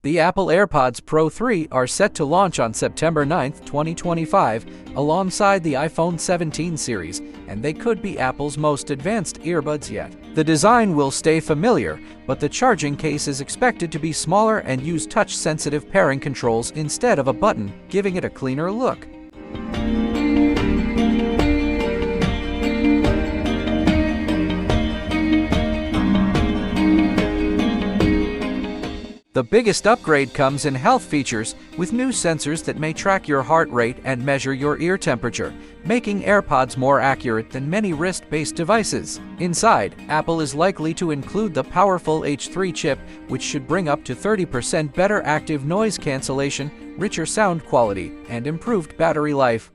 The Apple AirPods Pro 3 are set to launch on September 9, 2025, alongside the iPhone 17 series, and they could be Apple's most advanced earbuds yet. The design will stay familiar, but the charging case is expected to be smaller and use touch-sensitive pairing controls instead of a button, giving it a cleaner look. The biggest upgrade comes in health features, with new sensors that may track your heart rate and measure your ear temperature, making AirPods more accurate than many wrist-based devices. Inside, Apple is likely to include the powerful H3 chip, which should bring up to 30% better active noise cancellation, richer sound quality, and improved battery life.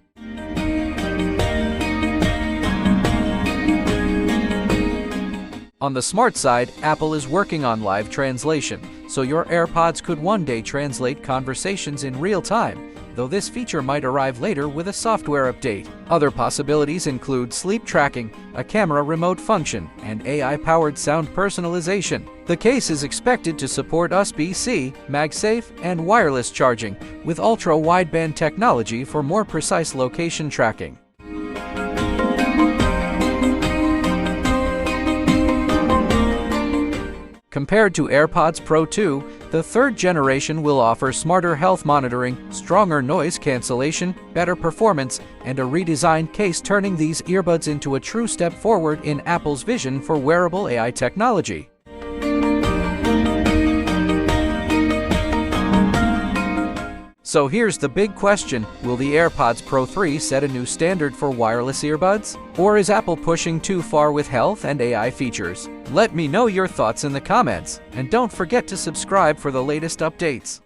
On the smart side, Apple is working on live translation, so your AirPods could one day translate conversations in real time, though this feature might arrive later with a software update. Other possibilities include sleep tracking, a camera remote function, and AI-powered sound personalization. The case is expected to support USB-C, MagSafe, and wireless charging, with ultra-wideband technology for more precise location tracking. Compared to AirPods Pro 2, the third generation will offer smarter health monitoring, stronger noise cancellation, better performance, and a redesigned case, turning these earbuds into a true step forward in Apple's vision for wearable AI technology. So here's the big question: will the AirPods Pro 3 set a new standard for wireless earbuds? Or is Apple pushing too far with health and AI features? Let me know your thoughts in the comments, and don't forget to subscribe for the latest updates.